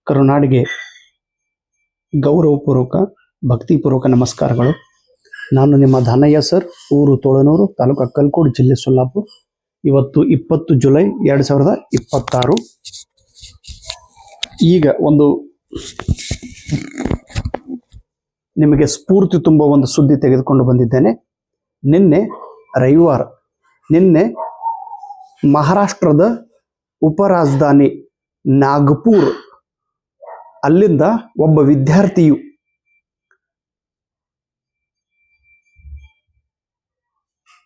ಕರುನಾಡಿಗೆ ಗೌರವಪೂರ್ವಕ ಭಕ್ತಿಪೂರ್ವಕ ನಮಸ್ಕಾರಗಳು. ನಾನು ನಿಮ್ಮ ದಾನಯ್ಯ ಸರ್, ಊರು ತೋಳನೂರು, ತಾಲೂಕು ಅಕ್ಕಲಕೋಟೆ, ಜಿಲ್ಲೆ ಸೊಲ್ಲಾಪುರ. ಇವತ್ತು 20 ಜುಲೈ 2026. ಈಗ ಒಂದು ನಿಮಗೆ ಸ್ಫೂರ್ತಿ ತುಂಬ ಒಂದು ಸುದ್ದಿ ತೆಗೆದುಕೊಂಡು ಬಂದಿದ್ದೇನೆ. ನಿನ್ನೆ ರವಿವಾರ, ಮಹಾರಾಷ್ಟ್ರದ ಉಪರಾಜಧಾನಿ ನಾಗಪುರ್ ಅಲ್ಲಿಂದ ಒಬ್ಬ ವಿದ್ಯಾರ್ಥಿಯು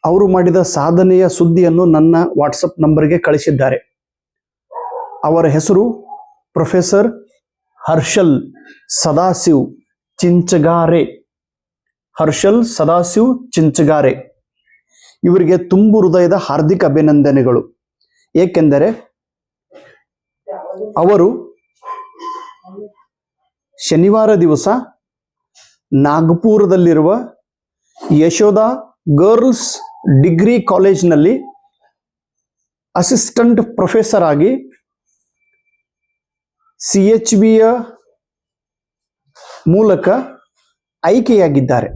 ಅವರು ಮಾಡಿದ ಸಾಧನೆಯ ಸುದ್ದಿಯನ್ನು ನನ್ನ ವಾಟ್ಸಪ್ ನಂಬರ್ಗೆ ಕಳಿಸಿದ್ದಾರೆ. ಅವರ ಹೆಸರು ಪ್ರೊಫೆಸರ್ ಹರ್ಷಲ್ ಸದಾಶಿವ್ ಚಿಂಚಗಾರೆ. ಇವರಿಗೆ ತುಂಬು ಹೃದಯದ ಹಾರ್ದಿಕ ಅಭಿನಂದನೆಗಳು. ಏಕೆಂದರೆ ಅವರು ಶನಿವಾರ ದಿವಸ ನಾಗಪುರದಲ್ಲಿರುವ ಯಶೋಧ ಗರ್ಲ್ಸ್ ಡಿಗ್ರಿ ಕಾಲೇಜ್ನಲ್ಲಿ ಅಸಿಸ್ಟೆಂಟ್ ಪ್ರೊಫೆಸರ್ ಆಗಿ CHBಯ ಮೂಲಕ ಆಯ್ಕೆಯಾಗಿದ್ದಾರೆ.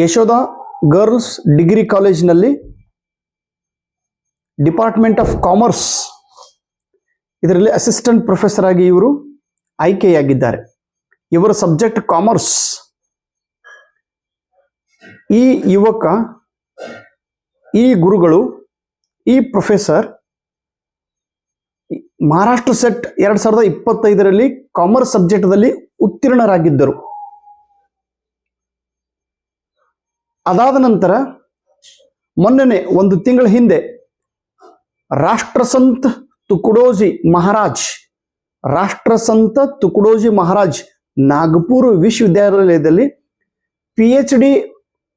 ಯಶೋಧ ಗರ್ಲ್ಸ್ ಡಿಗ್ರಿ ಕಾಲೇಜ್ನಲ್ಲಿ ಡಿಪಾರ್ಟ್ಮೆಂಟ್ ಆಫ್ ಕಾಮರ್ಸ್ ಇದರಲ್ಲಿ ಅಸಿಸ್ಟೆಂಟ್ ಪ್ರೊಫೆಸರ್ ಆಗಿ ಇವರು ಆಯ್ಕೆಯಾಗಿದ್ದಾರೆ. ಇವರ ಸಬ್ಜೆಕ್ಟ್ ಕಾಮರ್ಸ್. ಈ ಯುವಕ, ಈ ಗುರುಗಳು, ಈ ಪ್ರೊಫೆಸರ್ ಮಹಾರಾಷ್ಟ್ರ ಸೆಟ್ 2025ರಲ್ಲಿ ಕಾಮರ್ಸ್ ಸಬ್ಜೆಕ್ಟ್ದಲ್ಲಿ ಉತ್ತೀರ್ಣರಾಗಿದ್ದರು. ಅದಾದ ನಂತರ ಮೊನ್ನೆ ಒಂದು ತಿಂಗಳ ಹಿಂದೆ ರಾಷ್ಟ್ರಸಂತ ತುಕಡೋಜಿ ಮಹಾರಾಜ್ ನಾಗಪುರ ವಿಶ್ವವಿದ್ಯಾಲಯದಲ್ಲಿ PhD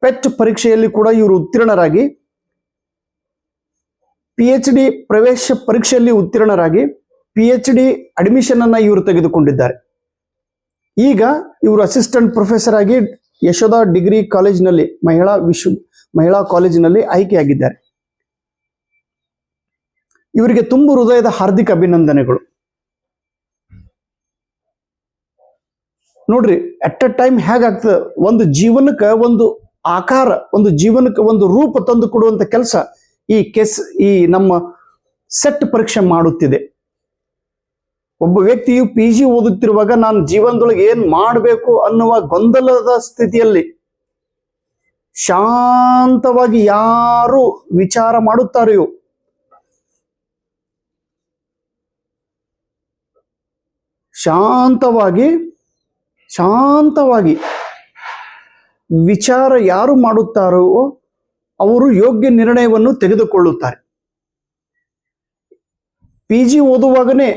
ಪೆಟ್ ಪರೀಕ್ಷೆಯಲ್ಲಿ ಕೂಡ ಇವರು ಉತ್ತೀರ್ಣರಾಗಿ, PhD ಪ್ರವೇಶ ಪರೀಕ್ಷೆಯಲ್ಲಿ ಉತ್ತೀರ್ಣರಾಗಿ PhD ಅಡ್ಮಿಷನ್ ಅನ್ನ ಇವರು ತೆಗೆದುಕೊಂಡಿದ್ದಾರೆ. ಈಗ ಇವರು ಅಸಿಸ್ಟೆಂಟ್ ಪ್ರೊಫೆಸರ್ ಆಗಿ ಯಶೋಧ ಡಿಗ್ರಿ ಕಾಲೇಜಿನಲ್ಲಿ ಮಹಿಳಾ ಕಾಲೇಜಿನಲ್ಲಿ ಆಯ್ಕೆಯಾಗಿದ್ದಾರೆ. ಇವರಿಗೆ ತುಂಬು ಹೃದಯದ ಹಾರ್ದಿಕ ಅಭಿನಂದನೆಗಳು. ನೋಡ್ರಿ, ಅಟ್ ಅ ಟೈಮ್ ಹೇಗಾಗ್ತದೆ, ಒಂದು ಜೀವನಕ್ಕೆ ಒಂದು ಆಕಾರ, ಒಂದು ಜೀವನಕ್ಕೆ ಒಂದು ರೂಪ ತಂದು ಕೊಡುವಂತ ಕೆಲಸ ಈ ನಮ್ಮ ಸೆಟ್ ಪರೀಕ್ಷೆ ಮಾಡುತ್ತಿದೆ. ಒಬ್ಬ ವ್ಯಕ್ತಿಯು PG ಓದುತ್ತಿರುವಾಗ ನಾನು ಜೀವನದೊಳಗೆ ಏನ್ ಮಾಡಬೇಕು ಅನ್ನುವ ಗೊಂದಲದ ಸ್ಥಿತಿಯಲ್ಲಿ ಶಾಂತವಾಗಿ ಯಾರು ವಿಚಾರ ಮಾಡುತ್ತಾರೆಯೋ, ಶಾಂತವಾಗಿ ವಿಚಾರ ಯಾರು ಮಾಡುತ್ತಾರೋ ಅವರು ಯೋಗ್ಯ ನಿರ್ಣಯವನ್ನು ತೆಗೆದುಕೊಳ್ಳುತ್ತಾರೆ. PG ಓದುವಾಗನೇ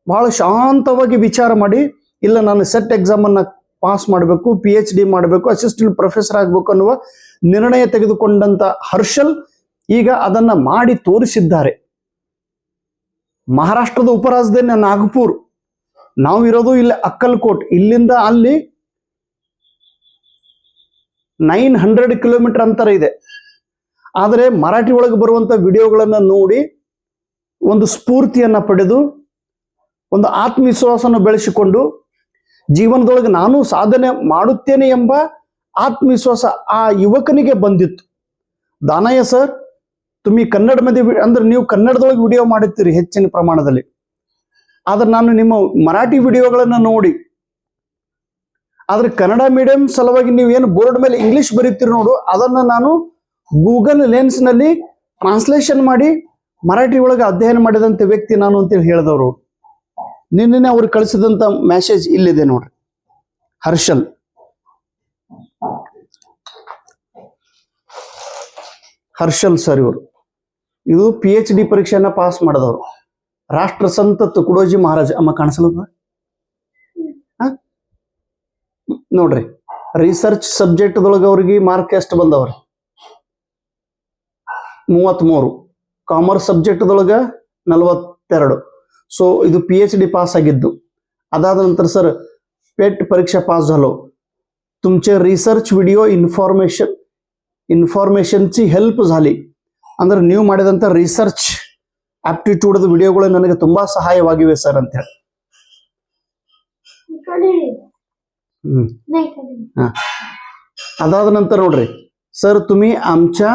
ಬಹಳ ಶಾಂತವಾಗಿ ವಿಚಾರ ಮಾಡಿ, ಇಲ್ಲ ನಾನು ಸೆಟ್ ಎಕ್ಸಾಮ್ ಅನ್ನ ಪಾಸ್ ಮಾಡಬೇಕು, PhD ಮಾಡಬೇಕು, ಅಸಿಸ್ಟೆಂಟ್ ಪ್ರೊಫೆಸರ್ ಆಗಬೇಕು ಅನ್ನುವ ನಿರ್ಣಯ ತೆಗೆದುಕೊಂಡಂತ ಹರ್ಷಲ್ ಈಗ ಅದನ್ನ ಮಾಡಿ ತೋರಿಸಿದ್ದಾರೆ. ಮಹಾರಾಷ್ಟ್ರದ ಉಪರಾಜಧಾನಿ ನಾಗಪುರ್, ನಾವು ಇರೋದು ಇಲ್ಲಿ ಅಕ್ಕಲಕೋಟ್, ಇಲ್ಲಿಂದ ಅಲ್ಲಿ 900 ಕಿಲೋಮೀಟರ್ ಅಂತರ ಇದೆ. ಆದರೆ ಮರಾಠಿ ಒಳಗೆ ಬರುವಂತ ವಿಡಿಯೋಗಳನ್ನ ನೋಡಿ ಒಂದು ಸ್ಫೂರ್ತಿಯನ್ನ ಪಡೆದು, ಒಂದು ಆತ್ಮವಿಶ್ವಾಸವನ್ನು ಬೆಳೆಸಿಕೊಂಡು ಜೀವನದೊಳಗೆ ನಾನು ಸಾಧನೆ ಮಾಡುತ್ತೇನೆ ಎಂಬ ಆತ್ಮವಿಶ್ವಾಸ ಆ ಯುವಕನಿಗೆ ಬಂದಿತ್ತು. ದಾನಯ್ಯ ಸರ್, ತುಮಿ ಕನ್ನಡ ಅಂದ್ರೆ ನೀವು ಕನ್ನಡದೊಳಗೆ ವಿಡಿಯೋ ಮಾಡುತ್ತೀರಿ ಹೆಚ್ಚಿನ ಪ್ರಮಾಣದಲ್ಲಿ, ಆದ್ರೆ ನಾನು ನಿಮ್ಮ ಮರಾಠಿ ವಿಡಿಯೋಗಳನ್ನು ನೋಡಿ, ಆದ್ರೆ ಕನ್ನಡ ಮೀಡಿಯಂ ಸಲುವಾಗಿ ನೀವು ಏನು ಬೋರ್ಡ್ ಮೇಲೆ ಇಂಗ್ಲಿಷ್ ಬರೀತೀರಿ ನೋಡು, ಅದನ್ನ ನಾನು ಗೂಗಲ್ ಲೆನ್ಸ್ ನಲ್ಲಿ ಟ್ರಾನ್ಸ್ಲೇಷನ್ ಮಾಡಿ ಮರಾಠಿ ಒಳಗೆ ಅಧ್ಯಯನ ಮಾಡಿದಂತ ವ್ಯಕ್ತಿ ನಾನು ಅಂತೇಳಿ ಹೇಳಿದವರು. ನಿನ್ನೆ ಅವ್ರು ಕಳಿಸಿದಂತ ಮೆಸೇಜ್ ಇಲ್ಲಿದೆ ನೋಡ್ರಿ. ಹರ್ಷಲ್ ಸರ್ ಇವರು, ಇದು PhD ಪರೀಕ್ಷೆಯನ್ನ ಪಾಸ್ ಮಾಡಿದವರು. ರಾಷ್ಟ್ರಸಂತ ತುಕಡೋಜಿ ಮಹಾರಾಜ್ ಅಮ್ಮ ಕಾಣಿಸಲ್ಲ ನೋಡ್ರಿ. ರಿಸರ್ಚ್ ಸಬ್ಜೆಕ್ಟ್ ದೊಳಗೆ ಅವ್ರಿಗೆ ಮಾರ್ಕ್ ಎಷ್ಟು ಬಂದವ್ರಿ? 33. ಕಾಮರ್ಸ್ ಸಬ್ಜೆಕ್ಟ್ ದೊಳಗ 42. ಸೊ ಇದು PhD ಪಾಸ್ ಆಗಿದ್ದು. ಅದಾದ ನಂತರ ಸರ್ पेट परीक्षा पास झालो. तुमचे रिसर्च व्हिडिओ इन्फॉर्मेशनची हेल्प झाली. ಅಂದ್ರೆ ನೀವು ಮಾಡಿದಂಥ ರಿಸರ್ಚ್ ಆಪ್ಟಿಟ್ಯೂಡ್ ವಿಡಿಯೋಗಳು ನನಗೆ ತುಂಬಾ ಸಹಾಯವಾಗಿವೆ ಸರ್ ಅಂತ ಹೇಳಿ. अदाद नंतर नोड्री सर तुम्ही आमच्या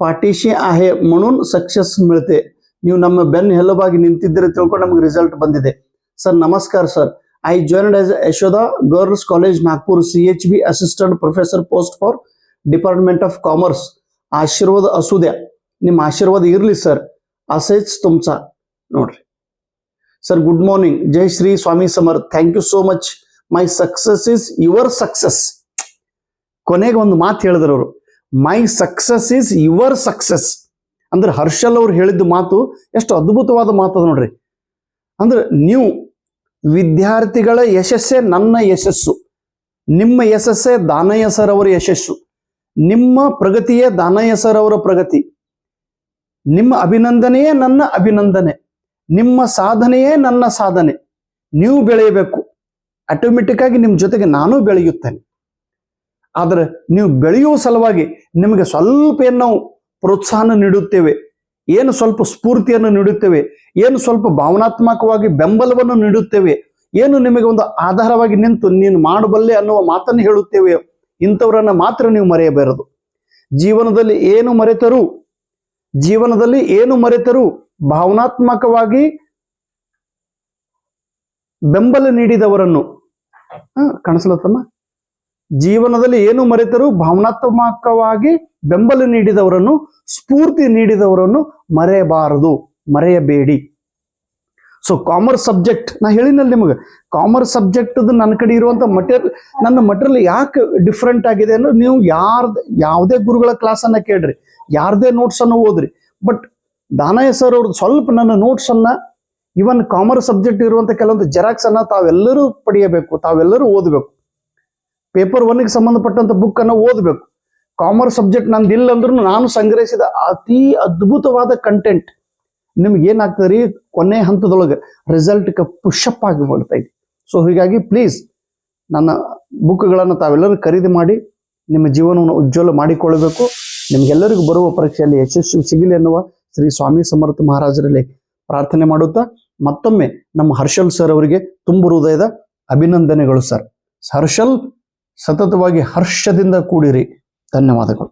पाठीशी आहे म्हणून सक्सेस मिळते. ನೀವು ನಮ್ಮ ಬೆನ್ನ ಹೆಲುಬಾಗಿ ನಿಂತಿದ್ದೀರಿ ತಿಳ್ಕೊಂಡು ನಮಗೆ ರಿಸಲ್ಟ್ ಬಂದಿದೆ. ಸರ್ ನಮಸ್ಕಾರ sir. I joined as Yashoda girls college Nagpur CHB assistant professor post for department of commerce. ಆಶೀರ್ವಾದ असू द्या. ನಿಮ್ಮ ಆಶೀರ್ವಾದ ಇರಲಿ ಸರ್. असेच तुमचा ನೋಡ್ರಿ ಸರ್. Good morning. ಜೈ Shri Swami Samarth. Thank you so much. My success is your success. ಕೊನೆಗೆ ಒಂದು ಮಾತು ಹೇಳಿದ್ರು ಅವರು, my success is your success. ಅಂದ್ರೆ ಹರ್ಷಲ್ ಅವ್ರು ಹೇಳಿದ್ದು ಮಾತು ಎಷ್ಟು ಅದ್ಭುತವಾದ ಮಾತದ ನೋಡ್ರಿ. ಅಂದ್ರೆ ನೀವು ವಿದ್ಯಾರ್ಥಿಗಳ ಯಶಸ್ಸೇ ನನ್ನ ಯಶಸ್ಸು, ನಿಮ್ಮ ಯಶಸ್ಸೇ ದಾನಯ್ಯ ಸರ್ ಅವರ ಯಶಸ್ಸು, ನಿಮ್ಮ ಪ್ರಗತಿಯೇ ದಾನಯ್ಯ ಸರ್ ಅವರ ಪ್ರಗತಿ, ನಿಮ್ಮ ಅಭಿನಂದನೆಯೇ ನನ್ನ ಅಭಿನಂದನೆ, ನಿಮ್ಮ ಸಾಧನೆಯೇ ನನ್ನ ಸಾಧನೆ. ನೀವು ಬೆಳೆಯಬೇಕು, ಆಟೋಮೆಟಿಕ್ ಆಗಿ ನಿಮ್ಮ ಜೊತೆಗೆ ನಾನು ಬೆಳೆಯುತ್ತೇನೆ. ಆದರೆ ನೀವು ಬೆಳೆಯುವ ಸಲುವಾಗಿ ನಿಮಗೆ ಸ್ವಲ್ಪ ಏನು ನಾವು ಪ್ರೋತ್ಸಾಹ ನೀಡುತ್ತೇವೆ, ಏನು ಸ್ವಲ್ಪ ಸ್ಫೂರ್ತಿಯನ್ನು ನೀಡುತ್ತೇವೆ, ಏನು ಸ್ವಲ್ಪ ಭಾವನಾತ್ಮಕವಾಗಿ ಬೆಂಬಲವನ್ನು ನೀಡುತ್ತೇವೆ, ಏನು ನಿಮಗೆ ಒಂದು ಆಧಾರವಾಗಿ ನಿಂತು ನೀನು ಮಾಡಬಲ್ಲೆ ಅನ್ನುವ ಮಾತನ್ನು ಹೇಳುತ್ತೇವೆ, ಇಂಥವರನ್ನ ಮಾತ್ರ ನೀವು ಮರೆಯಬಾರದು. ಜೀವನದಲ್ಲಿ ಏನು ಮರೆತರೂ ಭಾವನಾತ್ಮಕವಾಗಿ ಬೆಂಬಲ ನೀಡಿದವರನ್ನು ಕಾಣಿಸ್ಲತ್ತಮ್ಮ. ಜೀವನದಲ್ಲಿ ಏನು ಮರೆತರೂ ಭಾವನಾತ್ಮಕವಾಗಿ ಬೆಂಬಲ ನೀಡಿದವರನ್ನು, ಸ್ಫೂರ್ತಿ ನೀಡಿದವರನ್ನು ಮರೆಯಬಾರದು, ಮರೆಯಬೇಡಿ. ಸೊ ಕಾಮರ್ಸ್ ಸಬ್ಜೆಕ್ಟ್ ನಾ ಹೇಳಿನಲ್ಲಿ ನಿಮಗೆ, ಕಾಮರ್ಸ್ ಸಬ್ಜೆಕ್ಟ್ ನನ್ನ ಕಡೆ ಇರುವಂತ ನನ್ನ ಮಟೀರಿಯಲ್ ಯಾಕೆ ಡಿಫ್ರೆಂಟ್ ಆಗಿದೆ ಅಂದ್ರೆ, ನೀವು ಯಾವುದೇ ಗುರುಗಳ ಕ್ಲಾಸನ್ನ ಕೇಳ್ರಿ, ಯಾರದೇ ನೋಟ್ಸ್ ಅನ್ನು ಓದ್ರಿ, ಬಟ್ ದಾನಯ್ಯ ಸರ್ ಅವ್ರದ್ದು ಸ್ವಲ್ಪ ನನ್ನ ನೋಟ್ಸ್ ಅನ್ನ, ಇವನ್ ಕಾಮರ್ಸ್ ಸಬ್ಜೆಕ್ಟ್ ಇರುವಂತ ಕೆಲವೊಂದು ಜೆರಾಕ್ಸ್ ಅನ್ನ ತಾವೆಲ್ಲರೂ ಪಡೆಯಬೇಕು, ತಾವೆಲ್ಲರೂ ಓದಬೇಕು. ಪೇಪರ್ 1ಗೆ ಸಂಬಂಧಪಟ್ಟಂತ ಬುಕ್ ಅನ್ನು ಓದಬೇಕು. ಕಾಮರ್ಸ್ ಸಬ್ಜೆಕ್ಟ್ ನಂದು ಇಲ್ಲ ಅಂದ್ರೂ ನಾನು ಸಂಗ್ರಹಿಸಿದ ಅತಿ ಅದ್ಭುತವಾದ ಕಂಟೆಂಟ್ ನಿಮ್ಗೆ ಏನಾಗ್ತದೆ ರೀ, ಕೊನೆ ಹಂತದೊಳಗೆ ರಿಸಲ್ಟ್ಗೆ ಪುಷಪ್ ಆಗಿ ಬರ್ತಾ ಇದೆ. ಸೊ ಹೀಗಾಗಿ ಪ್ಲೀಸ್ ನನ್ನ ಬುಕ್ಗಳನ್ನು ತಾವೆಲ್ಲರೂ ಖರೀದಿ ಮಾಡಿ ನಿಮ್ಮ ಜೀವನವನ್ನು ಉಜ್ವಲ ಮಾಡಿಕೊಳ್ಳಬೇಕು. ನಿಮ್ಗೆಲ್ಲರಿಗೂ ಬರುವ ಪರೀಕ್ಷೆಯಲ್ಲಿ ಯಶಸ್ಸು ಸಿಗಲಿ ಎನ್ನುವ ಶ್ರೀ ಸ್ವಾಮಿ ಸಮರ್ಥ ಮಹಾರಾಜರಲ್ಲಿ ಪ್ರಾರ್ಥನೆ ಮಾಡುತ್ತಾ, ಮತ್ತೊಮ್ಮೆ ನಮ್ಮ ಹರ್ಷಲ್ ಸರ್ ಅವರಿಗೆ ತುಂಬು ಹೃದಯದ ಅಭಿನಂದನೆಗಳು ಸರ್. ಹರ್ಷಲ್, ಸತತವಾಗಿ ಹರ್ಷದಿಂದ ಕೂಡಿರಿ. ಧನ್ಯವಾದಗಳು.